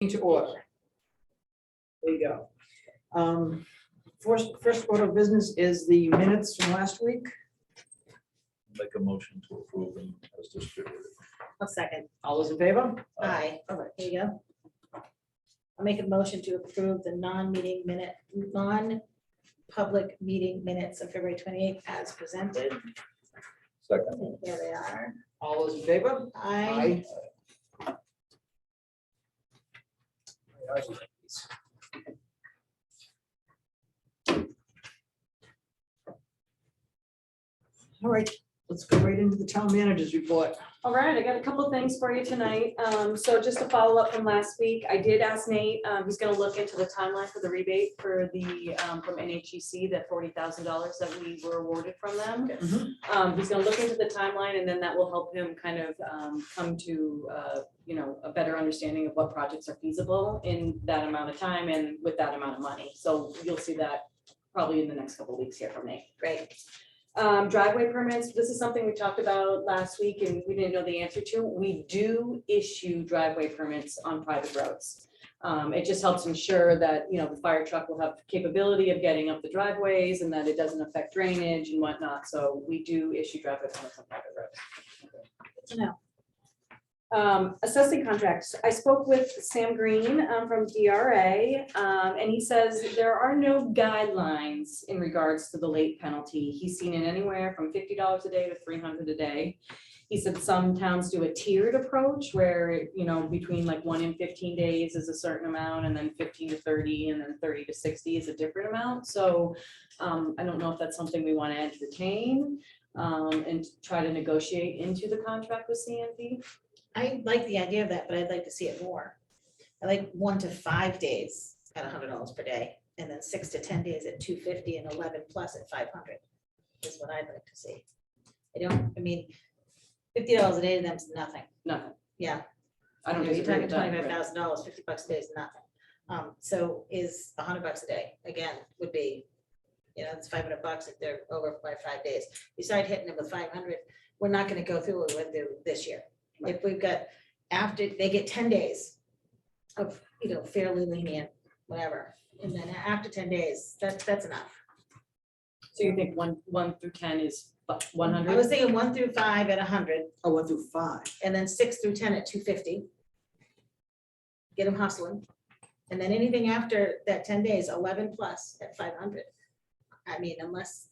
To order. There you go. First order of business is the minutes from last week. Make a motion to approve them as distributed. A second. All those in favor? Aye. All right. There you go. I'll make a motion to approve the non-public meeting minutes of February 28th as presented. Second. And here they are. All those in favor? Aye. All right, let's go right into the town manager's report. All right, I got a couple of things for you tonight. So just to follow up from last week, I did ask Nate, he's gonna look into the timeline for the rebate for the, from NHEC, that $40,000 that we were awarded from them. He's gonna look into the timeline, and then that will help him kind of come to, a better understanding of what projects are feasible in that amount of time and with that amount of money. So you'll see that probably in the next couple of weeks here from Nate. Great. Driveway permits, this is something we talked about last week and we didn't know the answer to. We do issue driveway permits on private roads. It just helps ensure that, the fire truck will have capability of getting up the driveways and that it doesn't affect drainage and whatnot. So we do issue driveway permits on private roads. Good to know. Assessing contracts. I spoke with Sam Green from DRA, and he says there are no guidelines in regards to the late penalty. He's seen it anywhere from $50 a day to $300 a day. He said some towns do a tiered approach where, between like 1 and 15 days is a certain amount, and then 15 to 30, and then 30 to 60 is a different amount. So I don't know if that's something we want to entertain and try to negotiate into the contract with CMP. I like the idea of that, but I'd like to see it more. I like 1 to 5 days at $100 per day, and then 6 to 10 days at $250 and 11 plus at $500 is what I'd like to see. $50 a day to them is nothing. Nothing. Yeah. I don't. You're disagree talking with that, right. $25,000, $50 a day is nothing. So is $100 a day, again, would be, it's $500 if they're over by 5 days. You start hitting them with 500, we're not gonna go through what we went through this year. If we've got, after, they get 10 days of, fairly lenient, whatever, and then after 10 days, that's enough. So you think one through 10 is 100? I was thinking 1 through 5 at 100, Oh, 1 through 5. and then 6 through 10 at 250. Get them hustling. And then anything after that 10 days, 11 plus at 500. Unless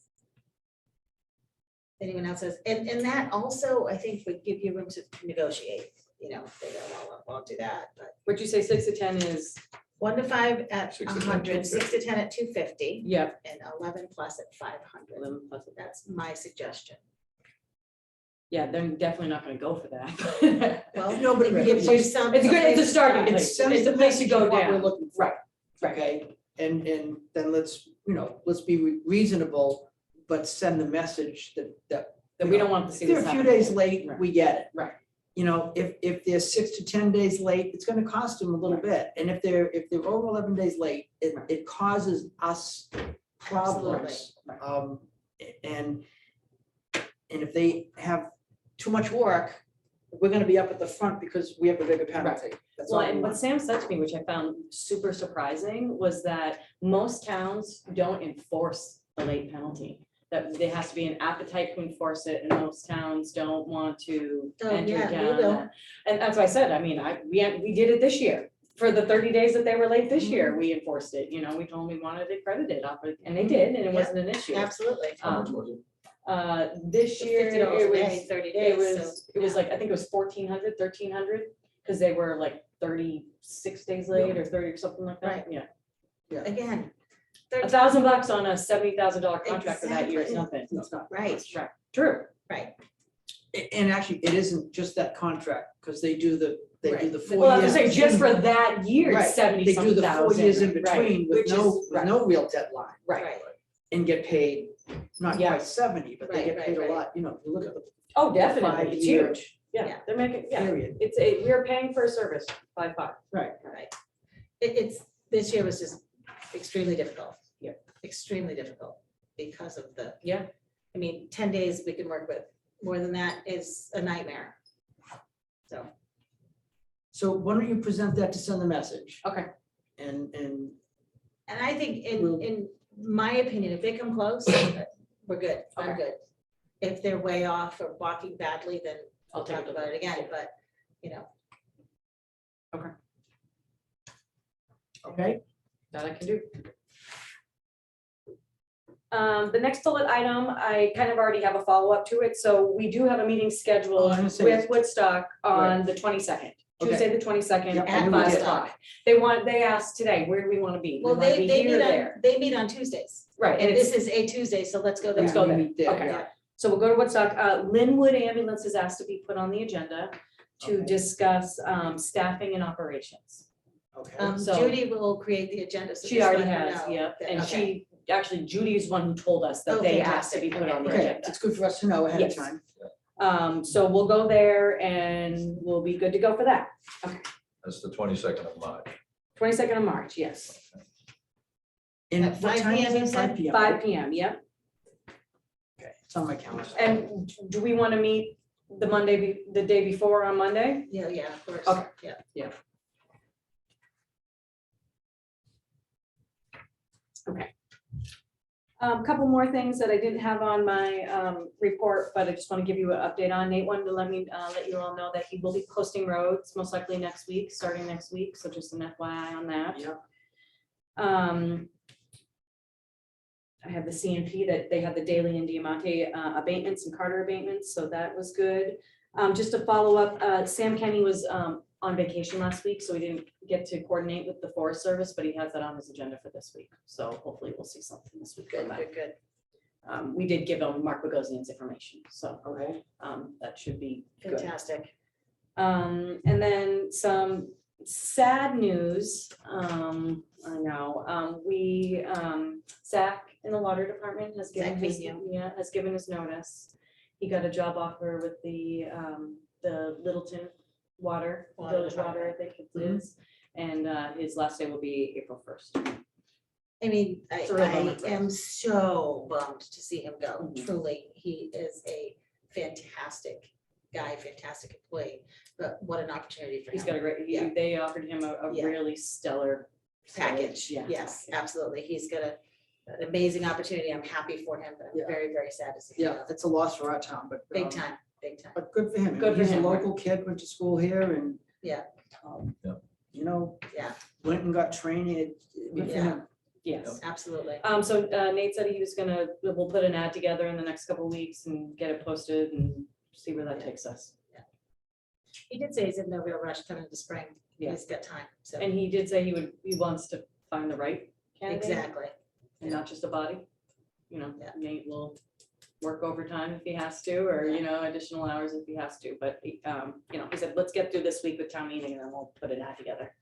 anyone else says, and that also, I think, would give you room to negotiate, if they go, well, I'll do that, but Would you say 6 to 10 is? 1 to 5 at 6 to 10, 100, 6 to 10 at 250, Yep. and 11 plus at 500. 11 plus. That's my suggestion. Yeah, they're definitely not gonna go for that. Well, Nobody it gives you some. It's good, it's a starting It place. sends It's a the place to message go of what we're down. looking for. Right, right. Okay, and then let's be reasonable, but send the message that Then we don't want to see if they're this a few happen. days late, Right. we get it. Right. If they're 6 to 10 days late, it's gonna cost them a little bit. And if they're over 11 days late, it causes us problems. And if they have too much work, we're gonna be up at the front because we have a bigger penalty. That's all Well, we and what want. Sam said to me, which I found super surprising, was that most towns don't enforce the late penalty. That there has to be an appetite to enforce it, and most towns don't want to Oh, enter yeah, we down will. that. And that's why I said, we did it this year. For the 30 days that they were late this Mm-hmm. year, we enforced it, we told them we wanted it credited off, and they did, and it Yeah. wasn't an issue. Absolutely. How much was it? This So year, $50 it a day, was, 30 it days. was, so, it was yeah. like, I think it was 1,400, 1,300, because they were like 36 days late or 30 or something like that, Right. yeah. Again. $1,000 on a $70,000 contract for that year is Exactly. nothing. It's not. Right, Right, true. right. And actually, it isn't just that contract, because they do the Right. 4 Well, I was years. saying, just for that year, Right. it's 70 They do the 4 years in something thousand, right, between with which is- with no real deadline, Right, and get paid, not Yeah. quite 70, but they Right, get right, paid a right. lot, you look at the oh, definitely, 5 it's year huge, yeah, Yeah. they're making, yeah, period. we're paying for a service by 5. Right. This year was just extremely difficult. Yeah. Extremely difficult because of the. Yeah. 10 days we can work with. More than that is a nightmare. So. So why don't you present that to send the message? Okay. And And I think We'll- in my opinion, if they come close, we're good, I'm Okay. good. If they're way off or walking badly, then I'll I'll take talk a about it look. again, but, you know, okay, That I can do. The next bullet item, I kind of already have a follow-up to it, so we do have a meeting Oh, scheduled I'm gonna say- with Woodstock on the 22nd. Okay. Tuesday, the 22nd Yep, I at knew we 5 did. o'clock. They asked today, where do we want to be? We well, wanna be they here or meet there? they meet on Tuesdays. Right, and And this it's, is a Tuesday, so let's go there. Let's go there. We meet there, Okay. yeah. so we'll go to Woodstock. Linwood Ambulance is asked to be put on the agenda to Okay. discuss staffing and operations. Okay, So- Judy will create the agenda. So She just already let her has, know yep, that- and okay. actually Judy is one who told us that Oh, they asked to be fantastic. put on the okay, agenda. it's good for us to know ahead of Yes. time. So we'll go there and we'll be good to go for that. That's the 22nd of March. 22nd of March, yes, And At what 5 time is PM, you it? said? 5 PM. 5 PM, yep. Okay, it's on my calendar. And do we want to meet the the day before on Monday? Yeah, yeah, of course, Okay. yeah. Couple more things that I didn't have on my report, but I just want to give you an update on. Nate wanted to let you all know that he will be posting roads most likely next week, starting next week, so just an FYI on that. Yep. I have the CNP that they had the daily and Diamante abatements and Carter abatements, so that was good. Just to follow up, Sam Kenny was on vacation last week, so we didn't get to coordinate with the Forest Service, but he has that on his agenda for this week. So hopefully we'll see something this week. Good, from good, good. that. We did give him Mark Bogosian's information, so Okay, that should be good. Fantastic. And then some sad news, I know, Zach in the water department has given Zach his, Vino. has given his notice. He got a job offer with the Littleton Water, Water Village Water, I Department. think it is. And his last day will be April 1st. I mean, It's a real I bummer for am so bummed to see him go. Mhm. Truly, he is a fantastic guy, fantastic employee, but what an opportunity for him. He's got a great, Yeah. they offered him a Yeah. really stellar Package, yeah, yes, package. absolutely. He's got an amazing opportunity. I'm happy for him, but I'm Yeah. very, very sad to see him yeah, go. it's a loss for our town, but. Big time, big time. But good for him. Good for He's a him, right. local kid, went to school here and. Yeah. Yeah. You know. Yeah. Went and got training. Good for Yeah. him. Yes. Absolutely. So Nate said he was we'll put an ad together in the next couple of weeks and get it posted and see where that takes us. He did say he's in no real rush coming into spring. Yeah. He's got time, so. And he did say he wants to find the right candidate Exactly. and not just a body. You know, Yeah. Nate will work overtime if he has to, or, additional hours if he has to, but, he said, let's get through this week with town meeting and then we'll put an ad together.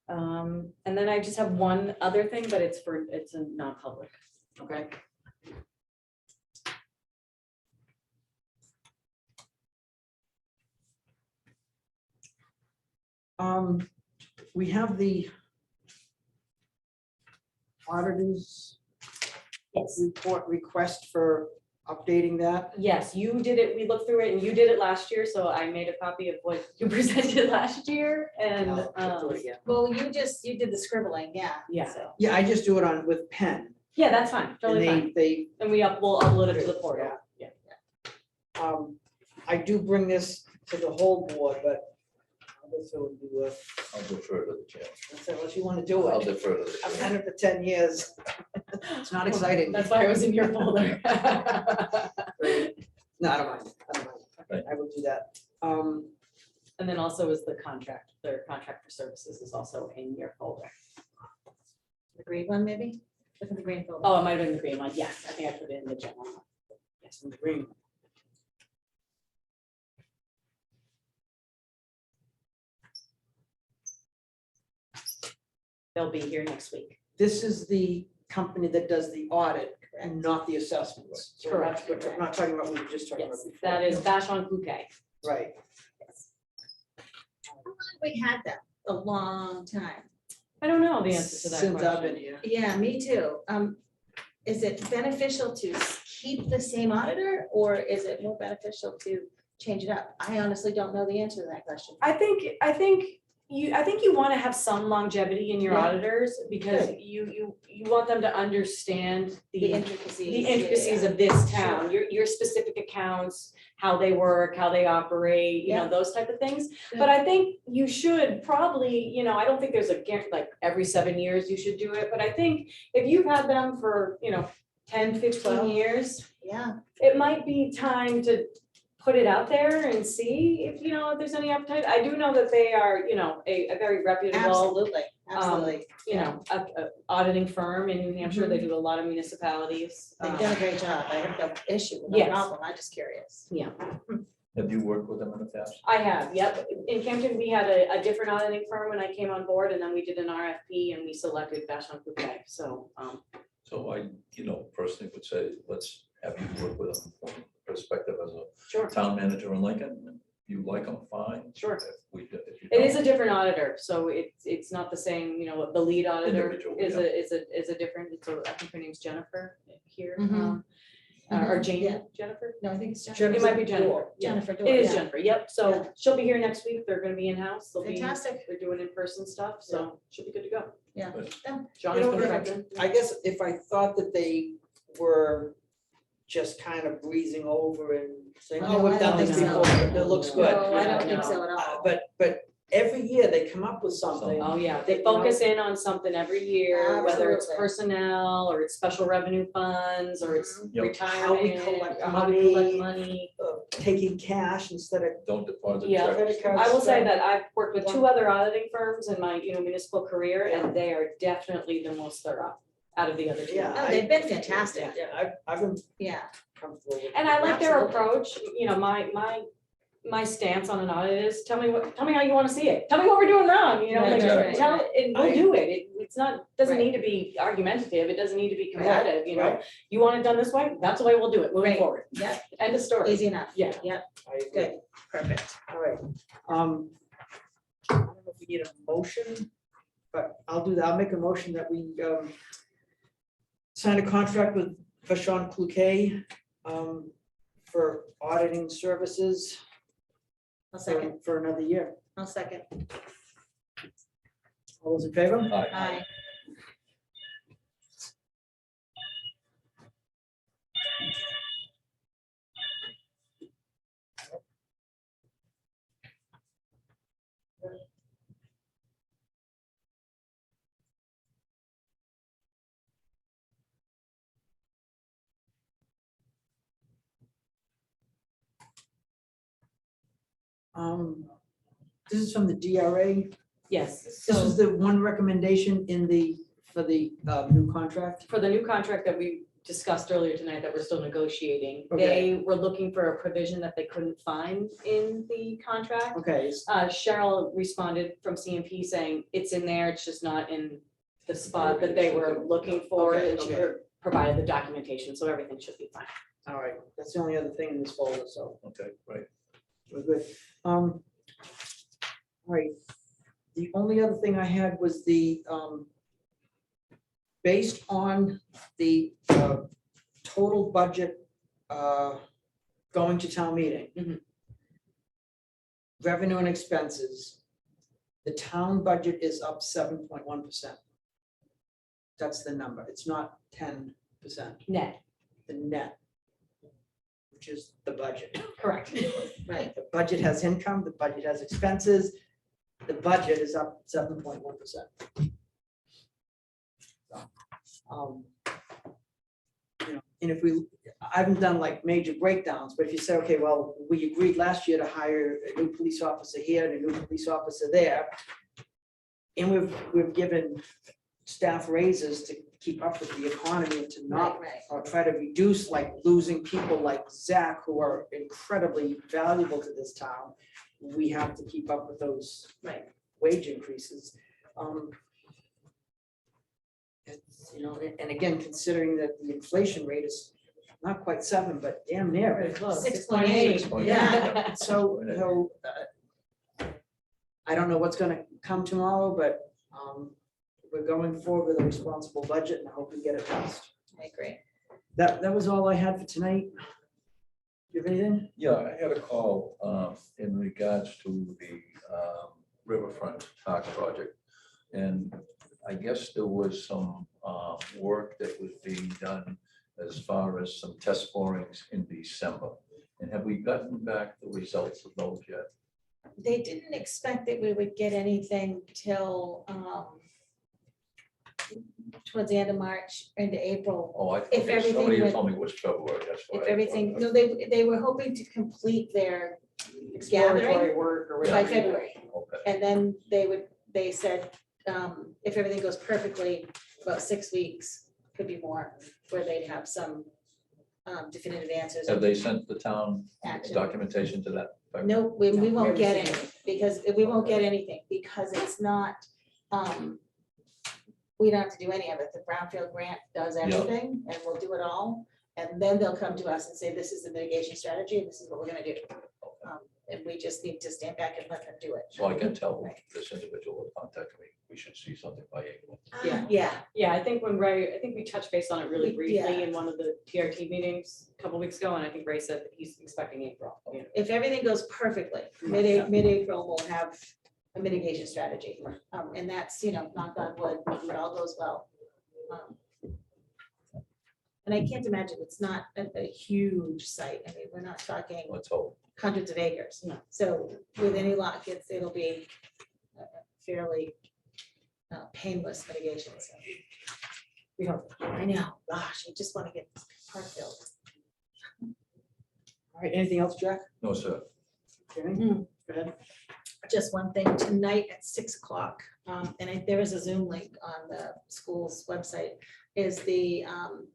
And then I just have one other thing, but it's a non-public. Okay. We have the auditors Yes. report request for updating that. Yes, you did it, we looked through it and you did it last year, so I made a copy of what you presented last year and, I'll do it again. Well, you did the scribbling, yeah. Yeah. so. Yeah, I just do it with pen. yeah, that's fine, And totally fine. they, And we'll upload it to the portal. Yeah. I do bring this to the whole board, but I'll just do it, I'll defer to the chair. unless you want to do I'll it. defer to the I've chair. done it for 10 years. It's not exciting. That's why it was in your folder. No, I don't mind. Right. I will do that. And then also is the contract, their contract for services is also in your folder. The green one, maybe? Look at the green folder. Oh, it might have been the green one, yes, I think I put it in the general. one. Yes, in the green. They'll be here next week. This is the company that does the audit Correct. and not the assessments. So Correct. that's what we're not talking about, we were just talking about. Yes, before. that is Vashon Cloquet. Right. How long have we had them? A long time. I don't know the answer to that Since I've been question. here. Yeah, me too. Is it beneficial to keep the same auditor or is it more beneficial to change it up? I honestly don't know the answer to that question. I think you want to have some longevity in your Yeah. auditors because Good. you want them to understand The the intricacies. intricacies of this town, your specific accounts, how they work, how they operate, you know, Yeah. those type of things. Good. But I think you should probably, you know, I don't think there's a like every 7 years you should do it, but I think if you've had them for, you know, 10, 15 12. years, Yeah, it might be time to put it out there and see if, you know, if there's any appetite. I do know that they are, you know, a very reputable, absolutely, absolutely. you know, a auditing firm in New Hampshire. They do a lot of municipalities. They've done a great job. I have no issue, no Yes. problem. I'm just curious. Yeah, Have you worked with them in the past? I have, yep. In Camden, we had a different auditing firm when I came on board, and then we did an RFP and we selected Vashon Coupe. So, So I, personally would say, let's have you work with them from the perspective as a sure, town manager in Lincoln. If you like them, fine. sure. If you It is don't, a different auditor, so it's not the same, you know, the lead auditor Individual, is yeah. a different, I think her name's Jennifer here. Mhm. Or Mhm, Jane, yeah. Jennifer? No, I think it's It Jennifer. might be Jennifer. Yeah. Jennifer. It is yeah. Jennifer, yep, so Yeah. she'll be here next week, they're gonna be in-house, they'll be, Fantastic. they're doing in-person stuff, so she'll be good to go. Yeah. But- Yeah. John You is know, perfect. I guess if I thought that they were just kind of breezing over and saying, Oh, oh, no, we've I done don't this think so. before, it looks good. No, I don't Yeah, think no. so at all. But every year they come up with something. Oh, yeah, they focus in on something every year, whether it's Absolutely. personnel, or it's special revenue funds, or it's Yep. retirement. How we collect or how we collect money. money. Taking cash instead of, Don't deposit Yeah. checks. Credit cards. I will say that I've worked with 2 other auditing firms in my, you know, municipal career, Yeah. and they are definitely the most thorough out of the other 2. Yeah. Oh, they've been fantastic. yeah, I've been Yeah. comfortable with. And I like their Absolutely. approach, you know, my stance on an audit is, tell me how you wanna see it, tell me what we're doing wrong, you know, Right, like, right, tell it, and we'll I- do it, it's not, doesn't Right. need to be argumentative, it doesn't need to be Right, combative, you know. right. You want it done this way, that's the way we'll do it, moving Right. forward, Yeah, end of story. easy enough. Yeah. Yep, I agree. good, perfect. All right. I don't know if we need a motion, but I'll do that. I'll make a motion that we sign a contract with Vashon Coupe for auditing services I'll second, for another year. I'll second. All those in favor? Aye. Aye. This is from the DRA. Yes, This so is the one recommendation for the new contract. for the new contract that we discussed earlier tonight that we're still negotiating, Okay. they were looking for a provision that they couldn't find in the contract. Okay, Cheryl responded from CMP saying it's in there, it's just not in the spot that they were looking for, Okay, and she okay. provided the documentation, so everything should be fine. all right. That's the only other thing in this folder, so Okay, right. we're good. All right. The only other thing I had was the, based on the total budget going to town meeting. Mhm. Revenue and expenses, the town budget is up 7.1%. That's the number. It's not 10%, Net, the net, which is the budget. correct. Right, The budget has income, the budget has expenses, the budget is up 7.1%. And if we, I haven't done like major breakdowns, but if you say, okay, well, we agreed last year to hire a new police officer here and a new police officer there. And we've given staff raises to keep up with the economy and to not right, right. or try to reduce like losing people like Zach, who are incredibly valuable to this town. We have to keep up with those Right. wage increases. It's, you know, and again, considering that the inflation rate is not quite 7, but damn near Very it. close. 6.8. 6.8. Yeah. So, you know, I don't know what's gonna come tomorrow, but we're going forward with a responsible budget and I hope we get it passed. I agree. That was all I had for tonight. you have anything? Yeah, I had a call in regards to the Riverfront Park project. And I guess there was some work that was being done as far as some test borings in December. And have we gotten back the results of those yet? They didn't expect that we would get anything till towards the end of March into April. Oh, I, If okay, everything somebody went- told me it was February, that's why. If everything, no, they were hoping to complete their Exploratory gathering work or by whatever. February. Okay, And then they said, if everything goes perfectly, about 6 weeks, could be more, where they'd have some definitive answers. have they sent the town Action. documentation to that? effect? No, we No, we won't haven't get seen any, because we won't get anything, because it's not, we don't have to do any of it. The Brownfield grant does everything, and we'll do it all. And then they'll come to us and say, this is the mitigation strategy, and this is what we're gonna do. And we just need to stand back and let them do it. So I can tell this individual will contact me, we should see something by April. Yeah, Yeah, I think I think we touched base on it really We- briefly yeah. in one of the TRT meetings a couple weeks ago, and I think Ray said that he's expecting April. you know. if everything goes perfectly, Yeah. mid-April, we'll have a mitigation strategy. And that's, knock on wood, if it all goes well. And I can't imagine, it's not a huge site. I mean, we're not talking Let's hope. hundreds of acres. No. So with any luck, it'll be fairly painless mitigation. So we hope. I know, gosh, I just want to get this park built. All right, anything else, Jack? No, sir. Jamie? Go ahead. Just one thing, tonight at 6 o'clock, there is a Zoom link on the school's website, is the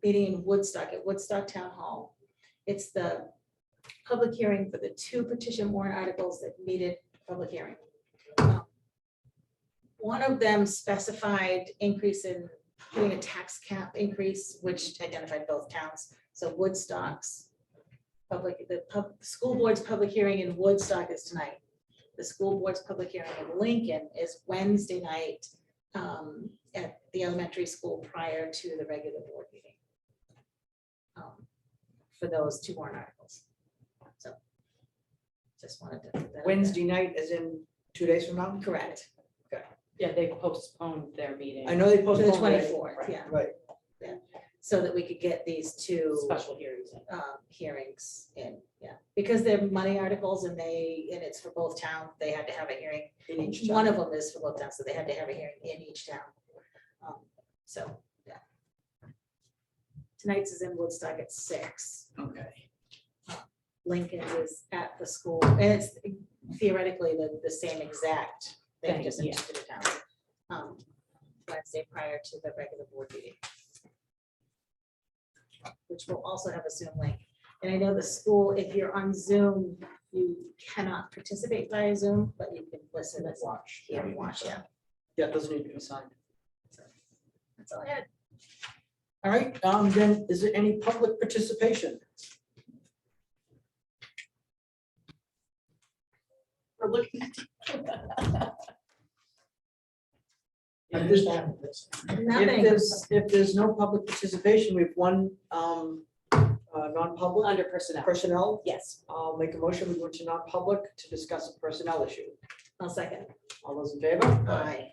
meeting in Woodstock, at Woodstock Town Hall. It's the public hearing for the 2 petition warrant articles that needed public hearing. One of them specified increase in, doing a tax cap increase, which identified both towns. So Woodstock's school board's public hearing in Woodstock is tonight. The school board's public hearing in Lincoln is Wednesday night at the elementary school prior to the regular board meeting. For those 2 warrant articles. So just wanted to. put that out there. Wednesday night, as in 2 days from now? Correct, Yeah, they postponed their meeting. I know they to the postponed. it. 24th, yeah, Right, so that we could get these 2 Special hearings. hearings in, yeah, because they're money articles and it's for both towns, they had to have a hearing. in each One town. of them is for both towns, so they had to have a hearing in each town. So, yeah. Tonight's is in Woodstock at 6. Okay. Lincoln is at the school, and it's theoretically the same exact thing, Thing, just in yeah. two different towns. Wednesday prior to the regular board meeting. Which will also have a Zoom link. And I know the school, if you're on Zoom, you cannot participate via Zoom, but you can listen and watch. Yeah, watch, yeah. Yeah, it doesn't need to be signed. That's all I had. All right, then is there any public participation? Public? Nothing. If there's no public participation, we have one non-public Under personnel. personnel. Yes. I'll make a motion, we go to non-public to discuss a personnel issue. I'll second. All those in favor? Aye.